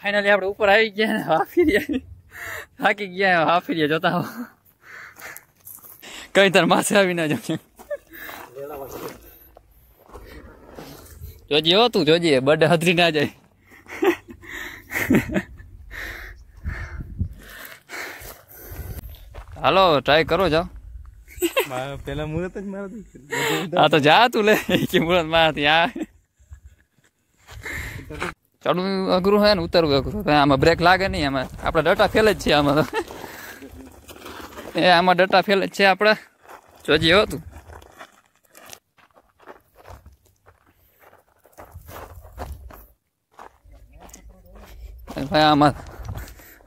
Finally આપણે ઉપર આવી ગયા ને હાફીરિયા થાકી ગયા હાફીરિયા જોતા હો કઈ તાર માથે આવી ના જો જોજી હો તું જોજી બર્થડે હદરી ના જાય હાલો ટ્રાય કરો જાઓ પેલા મુહૂર્ત જ મારો હા તો જા તું લે કે મુહૂર્ત મારતી આ ચડવું અઘરું હોય ને ઉતરવું અઘરું આમાં બ્રેક લાગે નહીં આમાં આપણા ડટા ફેલ જ છે આમાં તો એ આમાં ડટા ફેલ જ છે આપણા જોજી હો તું ભાઈ આમાં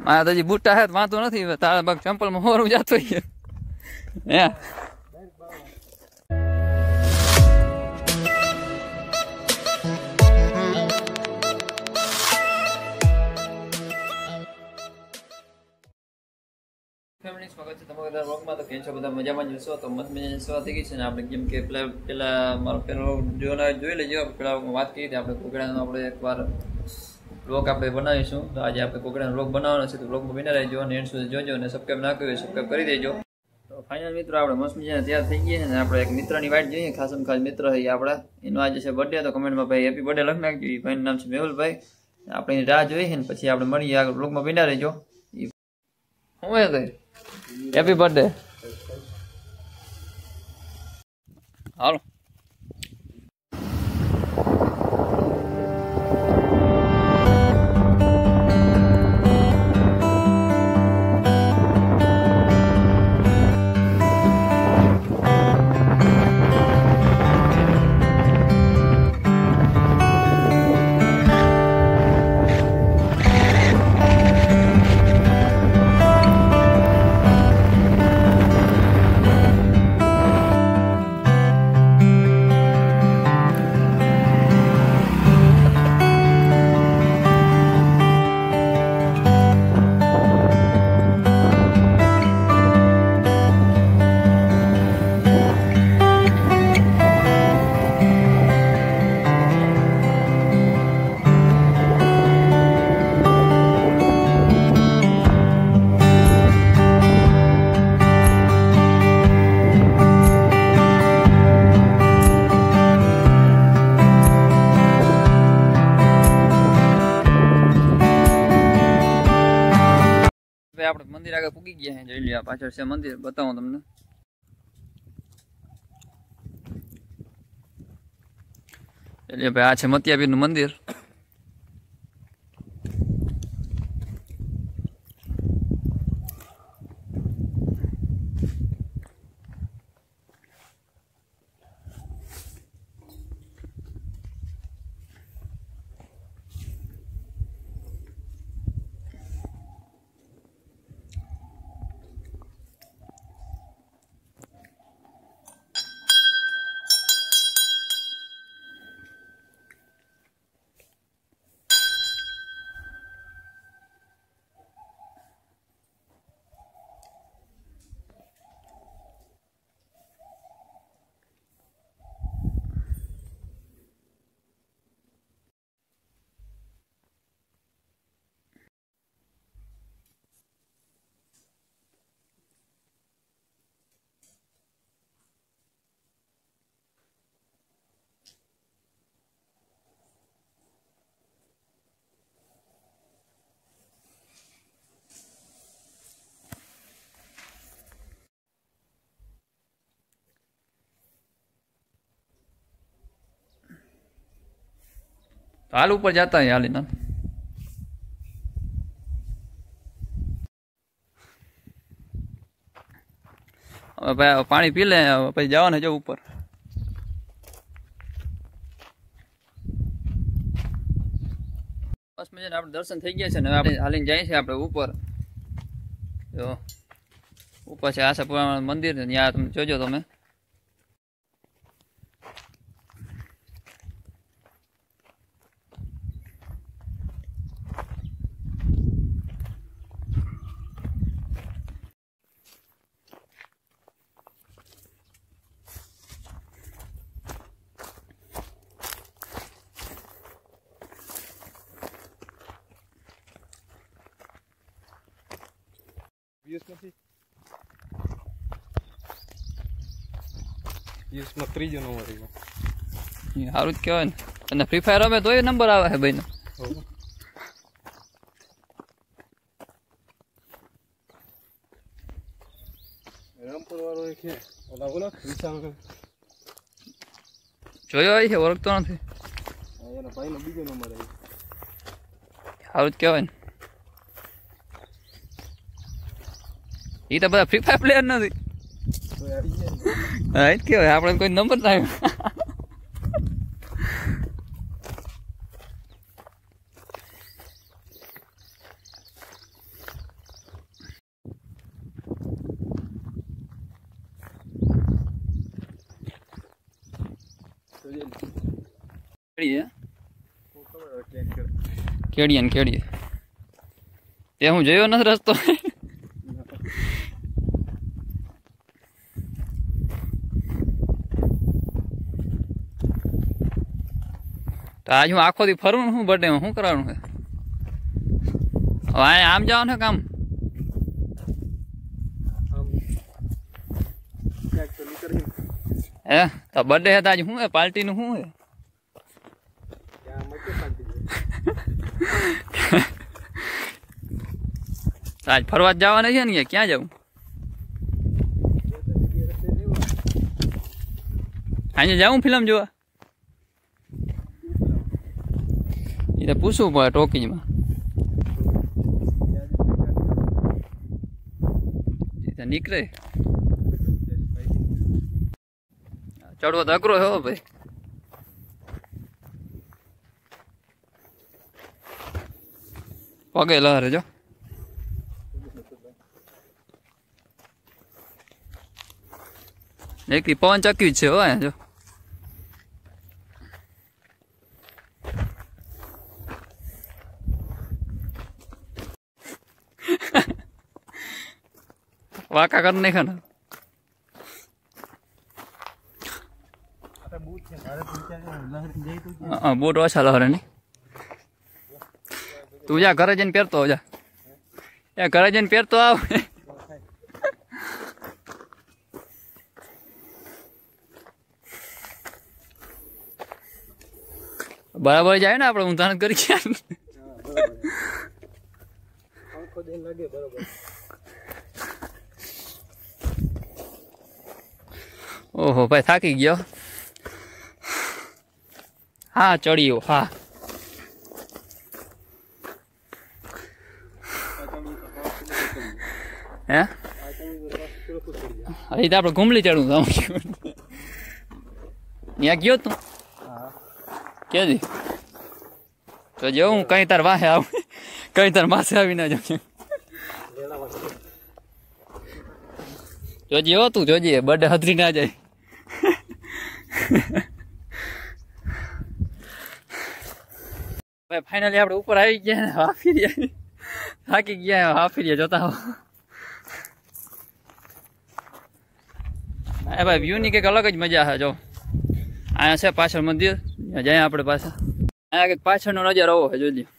મારા તો હજી બુટ્ટા હે વાંધો નથી તારા બાગ ચંપલમાં હોરું જતો હે સ્વાગત છે તમારા વ્લોગમાં. તો કેમ છો બધા મજામાં જ હશો? તો મસ્ત મજાની સવાર થઈ ગઈ છે ને આપણે કેમ કે પેલા મારો પેલો જોઈ લેજો પેલા વાત કરી હતી આપણે ઘોઘડાનો આપણે એકવાર વ્લોગ આપણે બનાવીશું. તો આજે આપણે ઘોઘડાનો વ્લોગ બનાવવાનો છે તો વ્લોગમાં બિના રહેજો અને એન્ડ સુધી જોજો અને સબસ્ક્રાઈબ ના કર્યું સબસ્ક્રાઈબ કરી દેજો. તો ફાઇનલ મિત્રો આપણે મસ્ત મજાના તૈયાર થઈ ગયા છે ને આપણે એક મિત્રની વાઇટ જોઈએ ખાસમ ખાસ મિત્ર છે આપણા એનો આજે છે બર્થડે. તો કમેન્ટમાં ભાઈ હેપી બર્થડે લખી નાખજો. એ ભાઈનું નામ છે મેહુલભાઈ. આપણે એની રાહ જોઈએ ને પછી આપણે મળીએ આગળ વ્લોગમાં બિના રહેજો. હું હેપી બર્થડે હાલો આપણે મંદિર આગળ પૂગી ગયા છે. જોઈ લ્યો પાછળ છે મંદિર બતાવું તમને. એટલે ભાઈ આ છે મતિયાપીર નું મંદિર. हाल ऊपर जाता है हाल ना पानी पी ले પછી જવાના જો ઉપર બસ મજાને આપણે દર્શન થઈ ગયા છે ને આપણે હાલીને જઈએ છીએ આપણે ઉપર જો ઉપર છે આશાપુરા મંદિર ને ત્યાં તમે જોજો તમે પિયુષમાં ત્રીજો નંબર આવ્યો. સારું જ કહેવાય ને. અને ફ્રી ફાયર રમે તોય નંબર આવે છે ભાઈનો. રામપુર વાળો છે ઓલા ઓલા વિશાલ જોયો હોય છે ઓળખતો નથી. એના ભાઈનો બીજો નંબર આવ્યો. સારું જ કહેવાય ને. એ તો બધા ફ્રી ફાયર પ્લેયર નથી. હા એ જ કહેવાય આપણે કોઈ નંબર ના આવ્યો. કેડીએ ને કેડીએ તે હું જોયો નથી રસ્તો. તો આજ હું આખો દી ફરું ને હું બર્થડે માં શું કરવાનું છે? હવે આમ જવાનું છે કામ. હે તો બર્થડે છે તો આજ શું હે પાર્ટી નું શું હે? આજ ફરવા જવાના છે ને ક્યાં જવું? આજે જાઉં ફિલ્મ જોવા? એ તો પૂછવું પડે ટોકીમાં. નીકળે ચડવો તો અઘરો હો ભાઈ. પગે લહરે જો. એક પવન ચક્યું છે હો જો. વાકા કર નહીં ખાના. બૂટ ઓછા લહરે નહીં. તું જા ઘરે જઈને પહેરતો જા. ઘરે જઈને પહેરતો આવ. બરાબર જાય ને આપણે ઊંધા કરી ગયા. ઓહો ભાઈ થાકી ગયો. હા ચડ્યો હા. હે અહીં તો આપણે ઘૂમલી ચડવું ત્યાં ગયો તું કેજી તો જવું કઈ તાર વાહે આવ કઈ તાર માસે આવી ના જાઉં. જોજે હો તું જોજે બર્થડે હતરી ના જાય. ભાઈ ફાઇનલી આપણે ઉપર આવી ગયા ને હાફી રહ્યા થાકી ગયા હાફી રહ્યા જોતા હો. હા ભાઈ વ્યૂ ની કંઈક અલગ જ મજા છે જો. અહીંયા છે પાછળ મંદિર જાય આપણે પાછા. અહીંયા કંઈક પાછળનો નજારો આવો છે જોઈ લ્યો.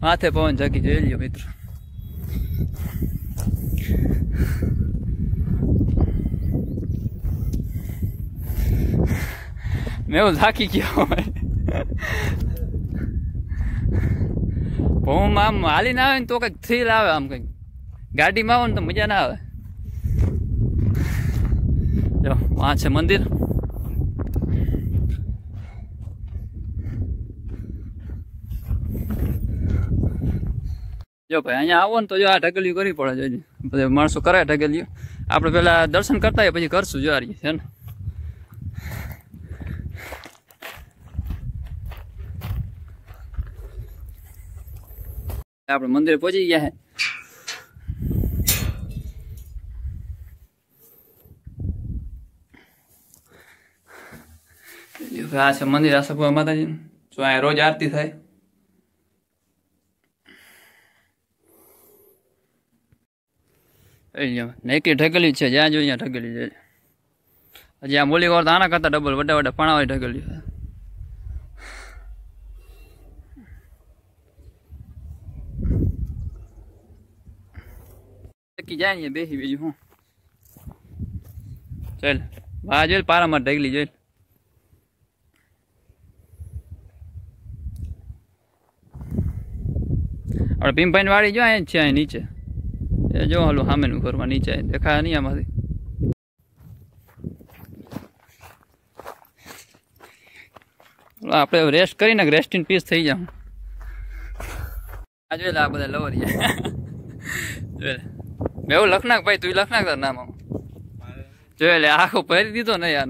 માથે પવન જાગી જોઈ લ્યો મિત્રો. મેં એવું થાકી ગયો. હું આમ હાલીને આવે ને તો કંઈક થ્રીલ આવે. આમ કંઈક ગાડીમાં આવો ને તો મજા ના આવે. જો આ છે મંદિર. જો ભાઈ અહીંયા આવો ને તો જો આ ઢગલિયું કરવી પડે. જોજે બધા માણસો કરે ઢગલિયું. આપણે પેલા દર્શન કરતા હોય પછી કરશું જો આ રહી છે ને. આપણે મંદિરે પહોંચી ગયા છે. આ છે મંદિર આશાપુરા માતાજી. જો અહીંયા રોજ આરતી થાય. નેકી ઢગલી છે જ્યાં જોઈએ ઢગલી છે. હજી આ મોલી વાર તો આના કરતા ડબલ વડા વડા પાણા ઢગલ્યું જાય ને બેસી બીજું હું ચાલ વાહ જોઈ પારામાં ઢગલી જોઈ આપણે પિંપાઈન વાળી જો અહીં છે અહીં નીચે એ જો હાલું સામેનું ઘરમાં નીચે દેખાય નહીં આમાંથી આપણે રેસ્ટ કરીને રેસ્ટ ઇન પીસ થઈ જાઉં આ જોઈ આ બધા લવરિયા જોઈ મેં લખનાક ભાઈ તું લખનાક તાર નામ જોઈ લે આખો ભરી દીધો ને યાર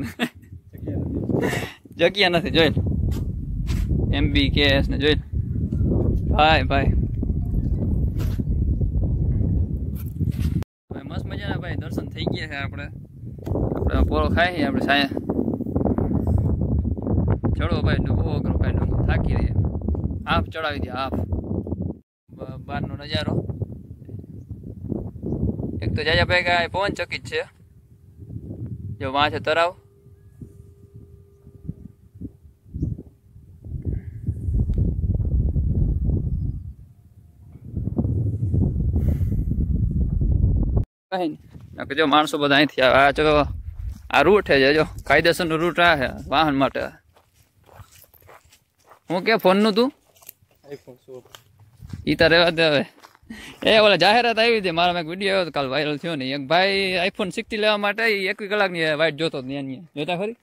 જગ્યા નથી જોઈ MBKS ને જોઈ ભાઈ ભાઈ મસ્ત મજાના ભાઈ દર્શન થઈ ગયા છે આપણે પોરો ખાઈ આપણે સાયા ચડો ભાઈ ડૂબો કરો ભાઈ ડૂબો થાકી રહીએ હાફ ચડાવી દે હાફ બહારનો નજારો એક તો જાજા ભાઈ કાંઈ પવન ચકિત છે જો વાં છે તરાવ કઈ નહીં જો માણસો બધા અહીંથી આવે આ ચલો આ રૂટ છે જો કાયદેસરનો રૂટ આ છે વાહન માટે હું કે ફોનનું તું ઈ તારે હવે એ ઓલા જાહેરાત આવી હતી મારા એક વિડીયો આવ્યો કાલ વાયરલ થયો ને એક ભાઈ iPhone 60 લેવા માટે 21 કલાકની વાઇટ જોતો જોતા ખરી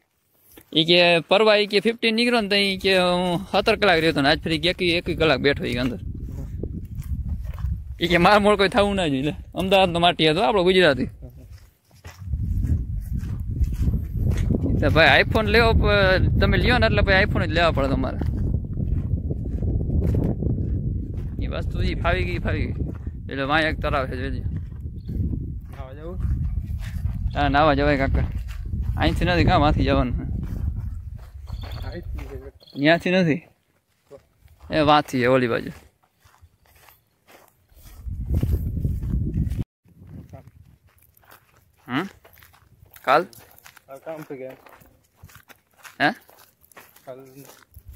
એ કે પરવા એ કે 15 નીકળ્યો ને તો એ કે હું 17 કલાક રહ્યો ને આજ ફરી 21 કલાક બેઠો એ અંદર એ કે માર મોડ કોઈ થવું ના જોઈએ અમદાવાદ નો માટી હતો આપણો ગુજરાતી ભાઈ આઈફોન લેવો તમે લ્યો ને એટલે ભાઈ આઈફોન જ લેવા પડે તમારે એ વસ્તુ ફાવી ગઈ એટલે વાં એક તરાવ છે જોઈ હા નાવા જવાય કાકા અહીંથી નથી કાં માંથી જવાનું ત્યાંથી નથી એ વાંથી છે ઓલી બાજુ કાલ काम पे गया हैं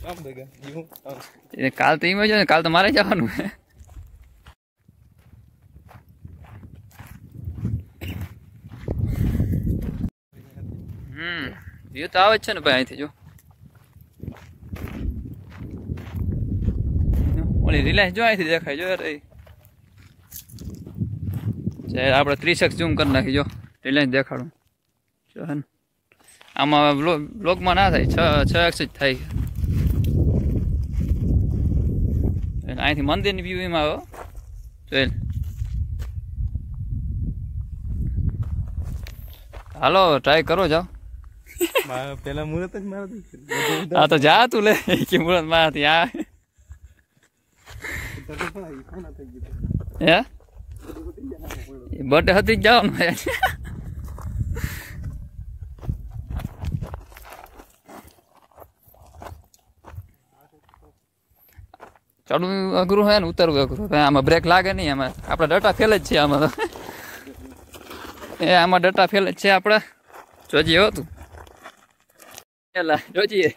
काम पे गया यूं ये काल तो इमेज है काल तो मारे जवानु है ये तो આવે છે ને ભાઈ અહીંથી જો ઓલી રિલાયન્સ જો અહીંથી દેખાય જો યાર આપણે 3x ઝૂમ કરી નાખી જો રિલાયન્સ દેખાડું જો હે આમાં બ્લોગમાં ના થાય 6x જ થાય અહીંથી મંદિરની વ્યૂ એમાં આવ્યો જોઈ હાલો ટ્રાય કરો જાઓ પેલા મુહૂર્ત જ મારા હા તો જા તું લે કે મુહૂર્ત મારાથી આ હે બર્થડે હતી જ જવાનું ચડવું અઘરું હોય ને ઉતરવું અઘરું આમાં બ્રેક લાગે નહીં આમાં આપણા ડટા ફેલ જ છે આમાં તો એ આમાં ડટા ફેલ જ છે આપણે જોજીએ હતું પેલા જોજીએ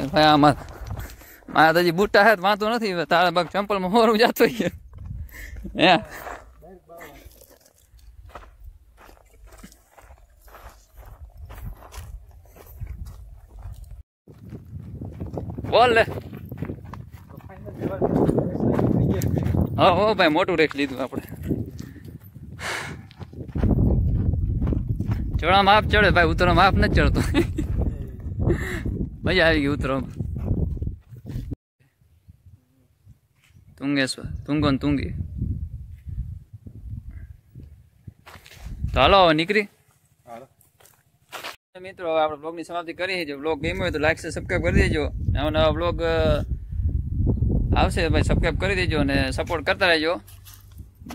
ભાઈ આમાં મારા તો હજી બુટ્ટા હે વાંધો નથી તારા બાગ ચંપલમાં હોરું જતો હે બોલ લે હા હો ભાઈ મોટું રેખ લીધું આપણે ચડવા માપ ચડે ભાઈ ઉતરવા માપ નથી ચડતો મજા આવી ગઈ ઉતરવામાં તુંગેશ્વર તુંગો ને તુંગી તો હાલો નીકળી મિત્રો આપણે બ્લોગની સમાપ્તિ કરી જો બ્લોગ ગમ્યો હોય તો લાઈક છે સબસ્ક્રાઈબ કરી દેજો નવા નવા બ્લોગ આવશે ભાઈ સબસ્ક્રાઈબ કરી દેજો અને સપોર્ટ કરતા રહેજો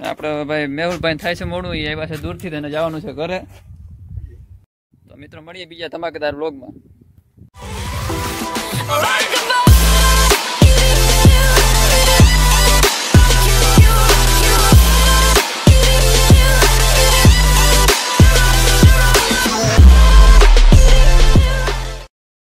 આપણે ભાઈ મેહુલભાઈ થાય છે મોડું એ પાસે દૂરથી તેને જવાનું છે ઘરે તો મિત્રો મળીએ બીજા ધમાકેદાર બ્લોગમાં